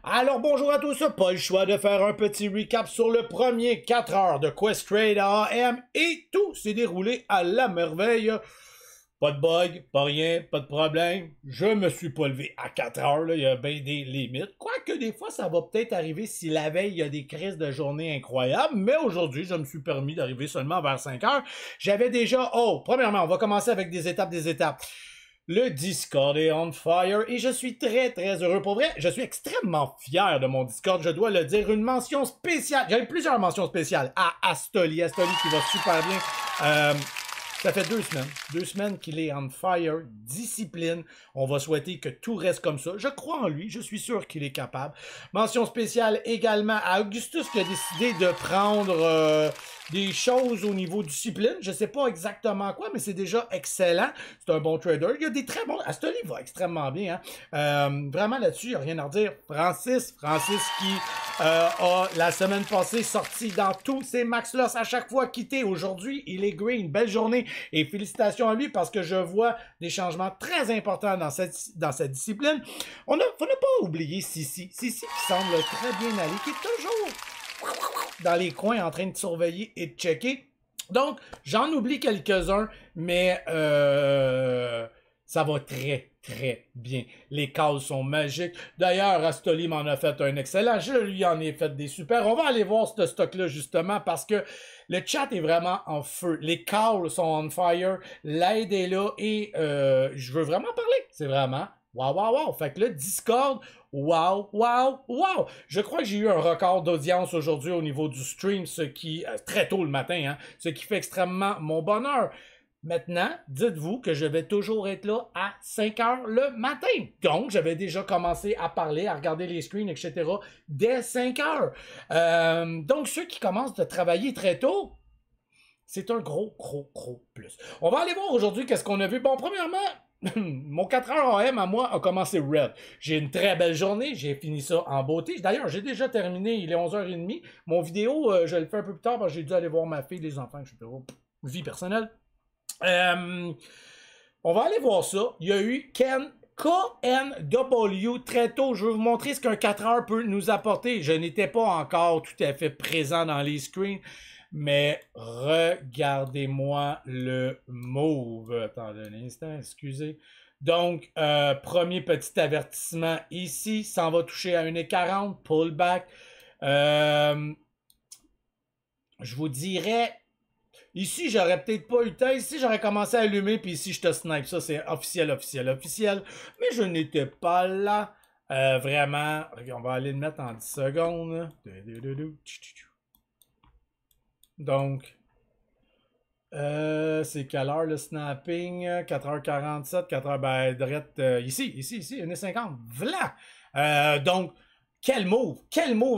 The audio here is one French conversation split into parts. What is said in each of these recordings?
Alors bonjour à tous, pas le choix de faire un petit recap sur le premier 4 heures de Questrade AM et tout s'est déroulé à la merveille. Pas de bug, pas rien, pas de problème. Je me suis pas levé à 4 heures, là, il y a bien des limites. Quoique des fois, ça va peut-être arriver si la veille, il y a des crises de journée incroyables. Mais aujourd'hui, je me suis permis d'arriver seulement vers 5 heures. J'avais déjà... Oh, premièrement, on va commencer avec des étapes. Le Discord est on fire et je suis très heureux. Pour vrai, je suis extrêmement fier de mon Discord, je dois le dire. Une mention spéciale, j'avais plusieurs mentions spéciales à Astoli qui va super bien. Ça fait 2 semaines qu'il est on fire, discipline. On va souhaiter que tout reste comme ça. Je crois en lui, je suis sûr qu'il est capable. Mention spéciale également à Augustus qui a décidé de prendre des choses au niveau discipline. Je sais pas exactement quoi, mais c'est déjà excellent. C'est un bon trader. Il y a des très bons... Astoli va extrêmement bien. Hein? Vraiment là-dessus, il n'y a rien à redire. Francis qui a la semaine passée sorti dans tous ses max loss à chaque fois quitté. Aujourd'hui, il est green. Belle journée. Et félicitations à lui parce que je vois des changements très importants dans cette discipline. Faut ne pas oublier Sissi. Sissi qui semble très bien aller, qui est toujours dans les coins en train de surveiller et de checker. Donc, j'en oublie quelques-uns, mais ça va très bien. Les cases sont magiques. D'ailleurs, Astoli m'en a fait un excellent. Je lui en ai fait des super. On va aller voir ce stock-là, justement, parce que le chat est vraiment en feu. Les calls sont on fire. L'aide est là et je veux vraiment parler. C'est vraiment wow. Fait que le Discord, wow. Je crois que j'ai eu un record d'audience aujourd'hui au niveau du stream, ce qui, très tôt le matin, hein, ce qui fait extrêmement mon bonheur. Maintenant, dites-vous que je vais toujours être là à 5 heures le matin. Donc, j'avais déjà commencé à parler, à regarder les screens, etc. dès 5 heures. Donc, ceux qui commencent de travailler très tôt, c'est un gros plus. On va aller voir aujourd'hui qu'est-ce qu'on a vu. Bon, premièrement, mon 4 heures AM à moi a commencé red. J'ai une très belle journée, j'ai fini ça en beauté. D'ailleurs, j'ai déjà terminé, il est 11h30. Mon vidéo, je le fais un peu plus tard parce que j'ai dû aller voir ma fille, les enfants, etc. Vie personnelle. On va aller voir ça. Il y a eu KNW très tôt. Je vais vous montrer ce qu'un 4 heures peut nous apporter. Je n'étais pas encore tout à fait présent dans les screens, mais regardez-moi le move. Attendez un instant, excusez. Donc, premier petit avertissement ici. Ça va toucher à 1,40. Pullback. Je vous dirais... Ici, j'aurais peut-être pas eu le temps. Ici, j'aurais commencé à allumer, puis ici, je te snipe. Ça, c'est officiel. Mais je n'étais pas là. Vraiment. On va aller le mettre en 10 secondes. Donc, c'est quelle heure le snapping? 4h47, 4h, ben, direct, ici, 1h50. Voilà! Donc, quel move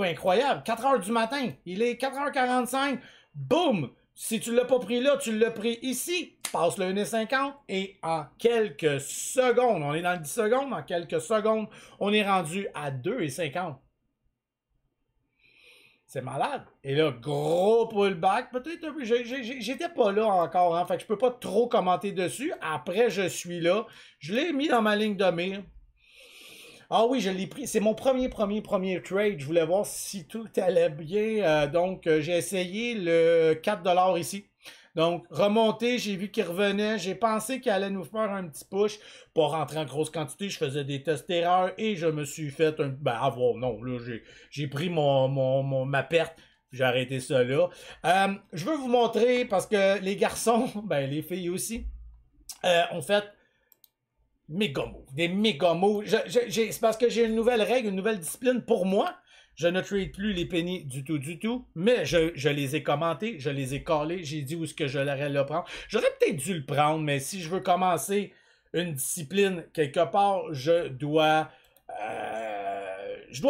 incroyable! 4h du matin, il est 4h45, boum! Si tu l'as pas pris là, tu l'as pris ici. Passe le 1,50 et en quelques secondes, on est dans le 10 secondes, en quelques secondes, on est rendu à 2,50. C'est malade. Et là, gros pullback. Peut-être un peu. J'étais pas là encore, hein, fait que je peux pas trop commenter dessus. Après, je suis là. Je l'ai mis dans ma ligne de mire. Ah oui, je l'ai pris. C'est mon premier trade. Je voulais voir si tout allait bien. Donc, j'ai essayé le 4$ ici. Donc, remonté, j'ai vu qu'il revenait. J'ai pensé qu'il allait nous faire un petit push. Pas rentrer en grosse quantité. Je faisais des tests erreurs et je me suis fait un... Ben, avoir. Non, là, j'ai pris ma perte. J'ai arrêté ça là. Je veux vous montrer parce que les garçons, ben, les filles aussi, ont fait... des méga moves. C'est parce que j'ai une nouvelle règle, une nouvelle discipline pour moi. Je ne trade plus les pennies du tout, mais je les ai commentés, je les ai callés, j'ai dit où est-ce que je l'aurais le prendre. J'aurais peut-être dû le prendre, mais si je veux commencer une discipline quelque part, je dois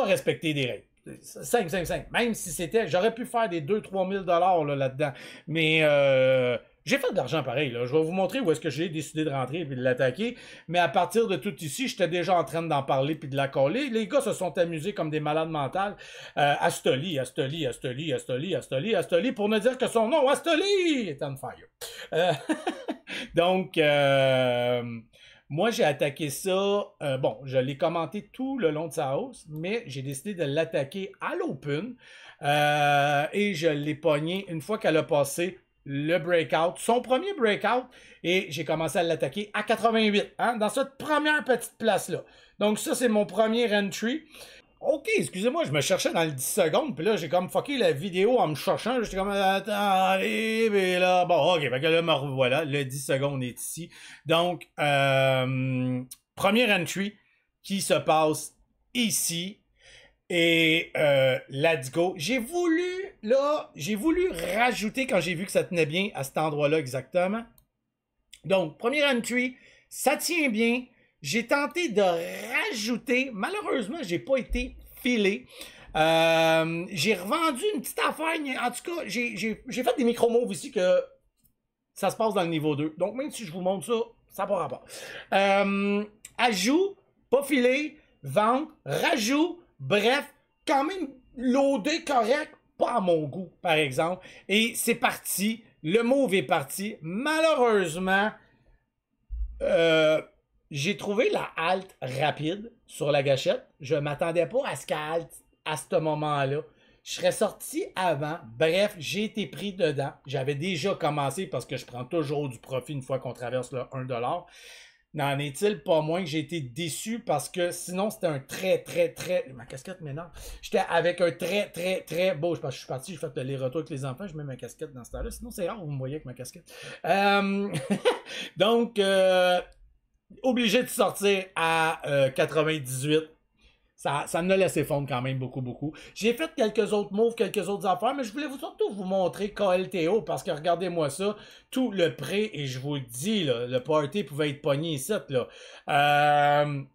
respecter des règles. 5. Même si c'était, j'aurais pu faire des 2-3 000 $ là-dedans, mais j'ai fait de l'argent pareil. Là. Je vais vous montrer où est-ce que j'ai décidé de rentrer et de l'attaquer. Mais à partir de tout ici, j'étais déjà en train d'en parler puis de la coller. Les gars se sont amusés comme des malades mentales. Astoli, pour ne dire que son nom, Astoli, est on fire. Donc, Moi, j'ai attaqué ça, bon, je l'ai commenté tout le long de sa hausse, mais j'ai décidé de l'attaquer à l'open et je l'ai pogné une fois qu'elle a passé le breakout, son premier breakout, et j'ai commencé à l'attaquer à 88, hein, dans cette première petite place-là. Donc ça, c'est mon premier entry. OK, excusez-moi, je me cherchais dans le 10 secondes, puis là, j'ai comme fucké la vidéo en me cherchant. J'étais comme, attends, allez, mais là, bon, OK, fait que là, me revoilà, le 10 secondes est ici. Donc, premier entry qui se passe ici. Et let's go. J'ai voulu rajouter quand j'ai vu que ça tenait bien à cet endroit-là exactement. Donc, premier entry, ça tient bien. J'ai tenté de rajouter. Malheureusement, j'ai pas été filé. J'ai revendu une petite affaire. En tout cas, j'ai fait des micro-moves ici que ça se passe dans le niveau 2. Donc, même si je vous montre ça, ça n'a pas rapport. Ajout, pas filé, vente, rajout, bref, quand même loadé correct, pas à mon goût, par exemple. Et c'est parti. Le move est parti. Malheureusement, j'ai trouvé la halte rapide sur la gâchette. Je ne m'attendais pas à ce qu'elle halte à ce moment-là. Je serais sorti avant. Bref, j'ai été pris dedans. J'avais déjà commencé parce que je prends toujours du profit une fois qu'on traverse le 1$. N'en est-il pas moins que j'ai été déçu parce que sinon c'était un très. Ma casquette m'énerve. J'étais avec un très beau. Parce que je suis parti, j'ai fait les retours avec les enfants, je mets ma casquette dans ce temps-là. Sinon c'est rare, vous me voyez avec ma casquette. Donc, obligé de sortir à 98. Ça me l'a laissé fondre quand même beaucoup. J'ai fait quelques autres moves, quelques autres affaires, mais je voulais surtout vous montrer KLTO parce que regardez-moi ça, tout le prêt, et je vous le dis, là, le party pouvait être pogné ici. Là.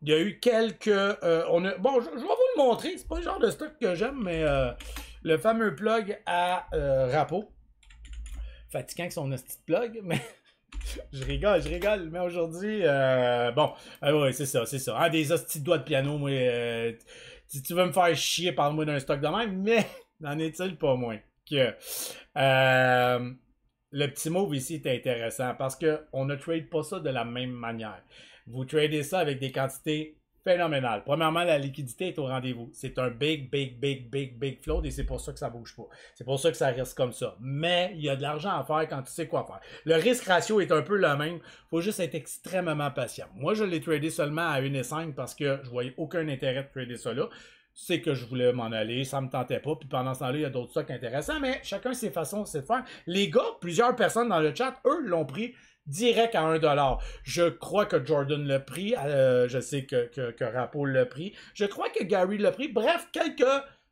Il y a eu quelques... bon, je vais vous le montrer, c'est pas le genre de stock que j'aime, mais le fameux plug à Rapo. Fatigant que son petit plug, mais... Je rigole, mais aujourd'hui, bon, ouais, c'est ça. Ah, des hosties de doigts de piano, moi, si tu veux me faire chier, parle-moi d'un stock de même, mais n'en est-il pas moins que le petit move ici est intéressant parce qu'on ne trade pas ça de la même manière. Vous tradez ça avec des quantités phénoménales. Premièrement, la liquidité est au rendez-vous. C'est un big float et c'est pour ça que ça bouge pas. C'est pour ça que ça reste comme ça. Mais il y a de l'argent à faire quand tu sais quoi faire. Le risque ratio est un peu le même. Il faut juste être extrêmement patient. Moi, je l'ai tradé seulement à 1,5 parce que je voyais aucun intérêt de trader ça là. C'est que je voulais m'en aller, ça me tentait pas, puis pendant ce temps-là, il y a d'autres stocks intéressants, mais chacun ses façons de faire. Les gars, plusieurs personnes dans le chat, eux, l'ont pris direct à 1$. Je crois que Jordan l'a pris, je sais que Rapo l'a pris, je crois que Gary l'a pris, bref, quelques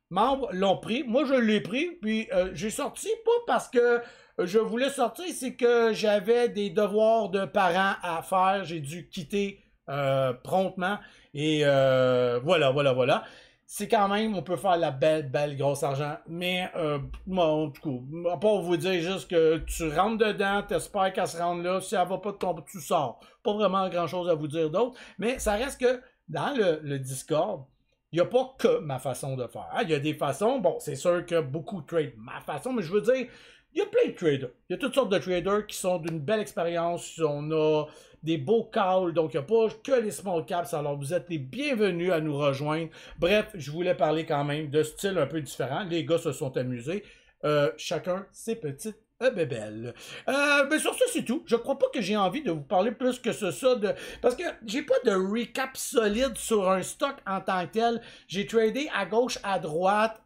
membres l'ont pris, moi je l'ai pris, puis j'ai sorti, pas parce que je voulais sortir, c'est que j'avais des devoirs de parents à faire, j'ai dû quitter promptement, et voilà. C'est quand même, on peut faire la belle grosse argent. Mais, moi, en tout cas, à part vous dire juste que tu rentres dedans, t'espères qu'elle se rende là, si elle va pas te tomber, tu sors. Pas vraiment grand chose à vous dire d'autre. Mais ça reste que dans le Discord, il n'y a pas que ma façon de faire. Il y a des façons, bon, c'est sûr que beaucoup trade ma façon, mais je veux dire, il y a plein de traders. Il y a toutes sortes de traders qui sont d'une belle expérience. On a des beaux calls, donc il n'y a pas que les small caps. Alors vous êtes les bienvenus à nous rejoindre. Bref, je voulais parler quand même de style un peu différent. Les gars se sont amusés. Chacun ses petites bébelles. Mais sur ça, c'est tout. Je crois pas que j'ai envie de vous parler plus que ça. Parce que j'ai pas de recap solide sur un stock en tant que tel. J'ai tradé à gauche, à droite.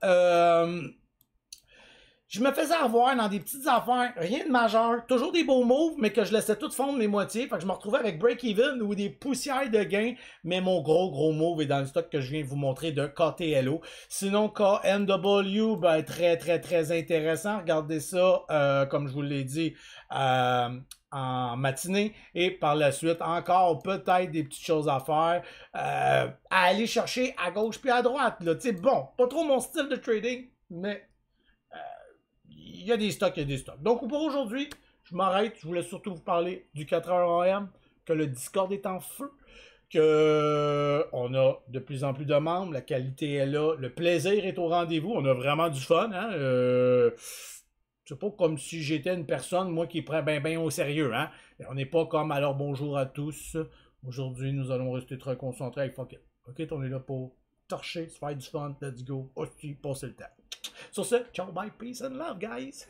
Je me faisais avoir dans des petites affaires, rien de majeur, toujours des beaux moves, mais que je laissais tout fondre les moitiés. Fait que je me retrouvais avec break-even ou des poussières de gains, mais mon gros move est dans le stock que je viens de vous montrer de KTLO. Sinon, KNW, ben, très intéressant. Regardez ça, comme je vous l'ai dit, en matinée. Et par la suite, encore peut-être des petites choses à faire. À aller chercher à gauche puis à droite. Là. Bon, pas trop mon style de trading, mais... il y a des stocks, Donc pour aujourd'hui, je m'arrête. Je voulais surtout vous parler du 4h AM, que le Discord est en feu, qu'on a de plus en plus de membres, la qualité est là, le plaisir est au rendez-vous, on a vraiment du fun. Hein? C'est pas comme si j'étais une personne, moi, qui prend bien au sérieux. Hein? On n'est pas comme alors bonjour à tous. Aujourd'hui, nous allons rester très concentrés avec fuck it. Ok, on est là pour torcher, se faire du fun, let's go, hostie, passer le temps. Sur ce, ciao, bye, peace and love, guys!